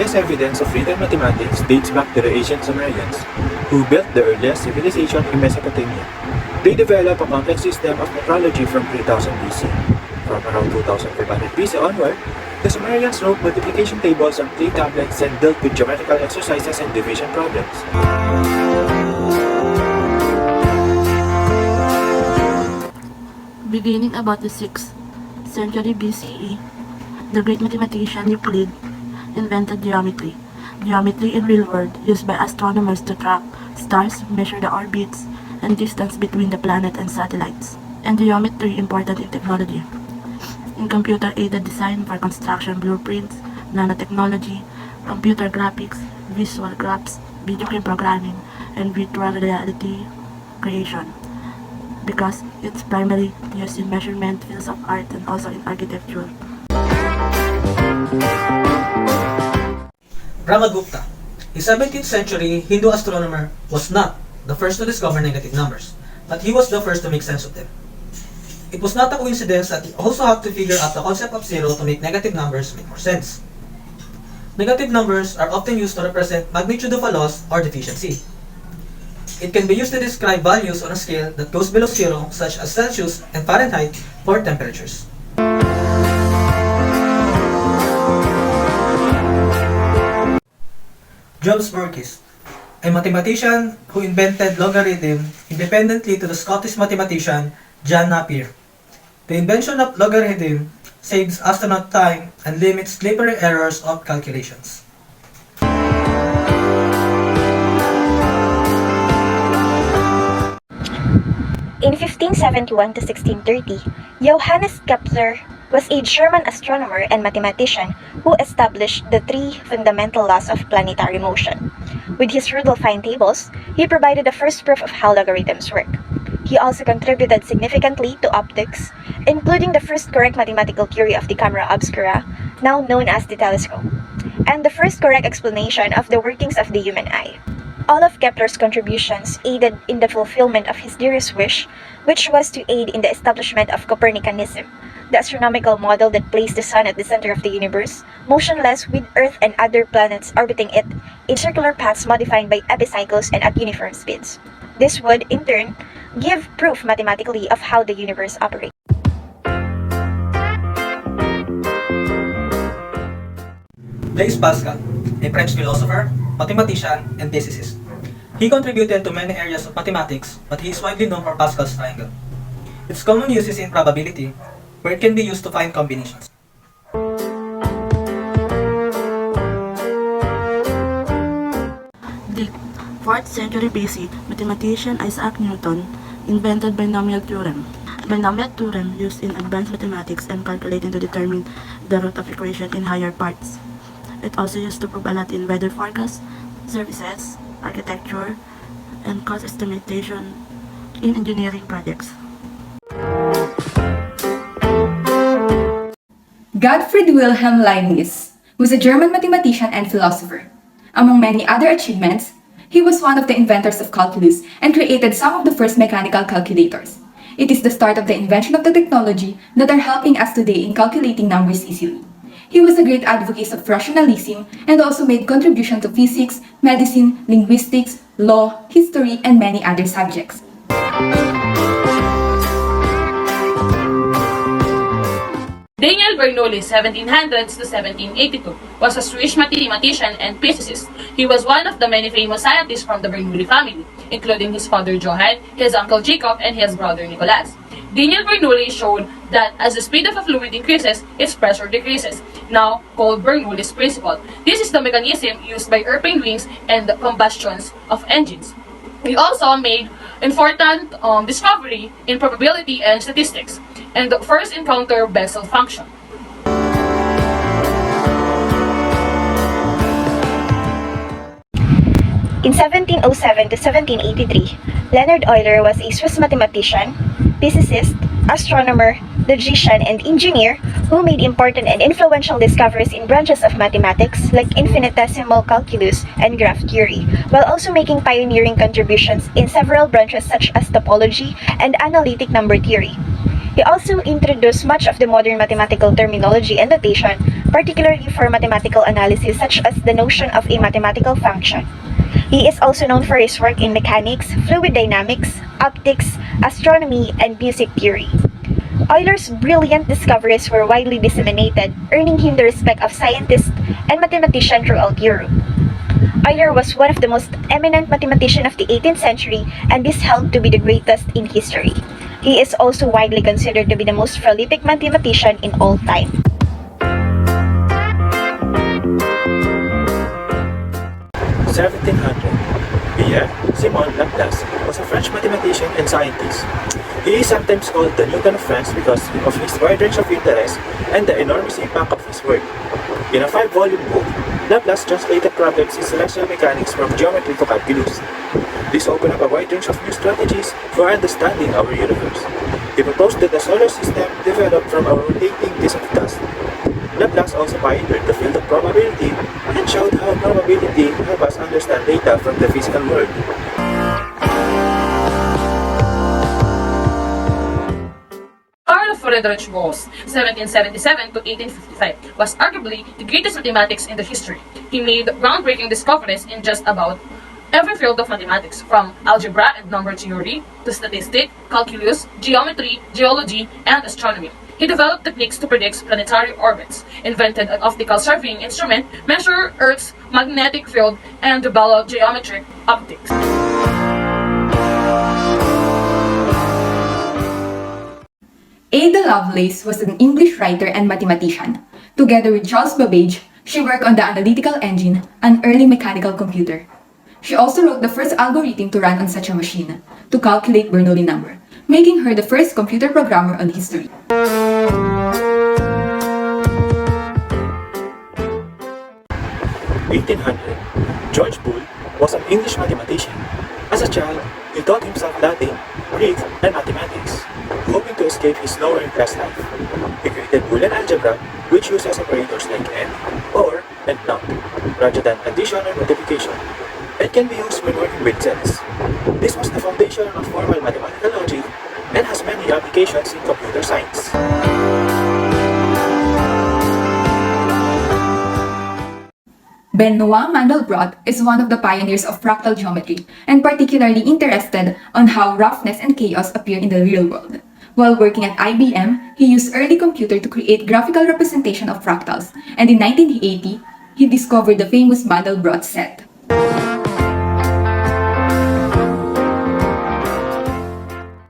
earliest evidence of written mathematics dates back to the ancient Sumerians, who built the earliest civilization in Mesopotamia. They developed a complex system of metrology from 3000 BC. From around 2500 BC onward, the Sumerians wrote multiplication tables on clay tablets and dealt with geometrical exercises and division problems. Beginning about the 6th century BCE, the great mathematician Euclid invented geometry. Geometry in real world used by astronomers to track stars, measure the orbits and distance between the planet and satellites. And geometry important in technology. In computer-aided design for construction blueprints, nanotechnology, computer graphics, visual graphs, video game programming, and virtual reality creation, because it's primarily used in measurement, fields of art, and also in architecture. Brahmagupta, a 17th century Hindu astronomer, was not the first to discover negative numbers, but he was the first to make sense of them. It was not a coincidence that he also had to figure out the concept of zero to make negative numbers make more sense. Negative numbers are often used to represent magnitude of a loss or deficiency. It can be used to describe values on a scale that goes below zero, such as Celsius and Fahrenheit for temperatures. Jobs Burgess, a mathematician who invented logarithm independently to the Scottish mathematician John Napier. The invention of logarithm saves astronaut time and limits slippery errors of calculations. In 1571 to 1630, Johannes Kepler was a German astronomer and mathematician who established the three fundamental laws of planetary motion. With his Rudolphine tables, he provided the first proof of how logarithms work. He also contributed significantly to optics, including the first correct mathematical theory of the camera obscura, now known as the telescope, and the first correct explanation of the workings of the human eye. All of Kepler's contributions aided in the fulfillment of his dearest wish, which was to aid in the establishment of Copernicanism, the astronomical model that placed the sun at the center of the universe, motionless with Earth and other planets orbiting it in circular paths modified by epicycles and at uniform speeds. This would, in turn, give proof mathematically of how the universe operates. Blaise Pascal, a French philosopher, mathematician, and physicist. He contributed to many areas of mathematics, but he is widely known for Pascal's triangle. Its common use is in probability, where it can be used to find combinations. The 4th century BC mathematician Isaac Newton invented binomial theorem. Binomial theorem used in advanced mathematics and calculating to determine the root of equation in higher parts. It also used to prove a lot in weather forecasts, services, architecture, and cost estimation in engineering projects. Gottfried Wilhelm Leibniz was a German mathematician and philosopher. Among many other achievements, he was one of the inventors of calculus and created some of the first mechanical calculators. It is the start of the invention of the technology that are helping us today in calculating numbers easily. He was a great advocate of rationalism and also made contributions to physics, medicine, linguistics, law, history, and many other subjects. Daniel Bernoulli, 1700s to 1782, was a Swiss mathematician and physicist. He was one of the many famous scientists from the Bernoulli family, including his father Johann, his uncle Jacob, and his brother Nicolas. Daniel Bernoulli showed that as the speed of a fluid increases, its pressure decreases, now called Bernoulli's principle. This is the mechanism used by airplane wings and the combustions of engines. He also made important discovery in probability and statistics, and the first encounter Bessel function. In 1707 to 1783, Leonhard Euler was a Swiss mathematician, physicist, astronomer, logician, and engineer who made important and influential discoveries in branches of mathematics like infinitesimal calculus and graph theory, while also making pioneering contributions in several branches such as topology and analytic number theory. He also introduced much of the modern mathematical terminology and notation particularly for mathematical analysis such as the notion of a mathematical function. He is also known for his work in mechanics, fluid dynamics, optics, astronomy, and music theory. Euler's brilliant discoveries were widely disseminated, earning him the respect of scientists and mathematicians throughout Europe. Euler was one of the most eminent mathematicians of the 18th century, and is held to be the greatest in history. He is also widely considered to be the most prolific mathematician in all time. 1700. Pierre Simon Laplace was a French mathematician and scientist. He is sometimes called the Newton of France because of his wide range of interests and the enormous impact of his work. In a 5-volume book, Laplace translated problems in celestial mechanics from geometry to calculus. This opened up a wide range of new strategies for understanding our universe. He proposed that the solar system developed from a rotating disk of dust. Laplace also pioneered the field of probability and showed how probability helps us understand data from the physical world. Carl Friedrich Gauss, 1777 to 1855, was arguably the greatest mathematics in the history. He made groundbreaking discoveries in just about every field of mathematics, from algebra and number theory to statistics, calculus, geometry, geology, and astronomy. He developed techniques to predict planetary orbits, invented an optical surveying instrument, measured Earth's magnetic field, and developed geometric optics. Ada Lovelace was an English writer and mathematician. Together with Charles Babbage, she worked on the analytical engine, an early mechanical computer. She also wrote the first algorithm to run on such a machine, to calculate Bernoulli number, making her the first computer programmer on history. 1800. George Boole was an English mathematician. As a child, he taught himself Latin, Greek, and mathematics, hoping to escape his lower-class life. He created Boolean algebra, which uses operators like and, or, and not, rather than addition or multiplication, and can be used when working with sets. This was the foundation of formal mathematical logic and has many applications in computer science. Benoit Mandelbrot is one of the pioneers of fractal geometry and particularly interested on how roughness and chaos appear in the real world. While working at IBM, he used early computer to create graphical representation of fractals, and in 1980, he discovered the famous Mandelbrot set.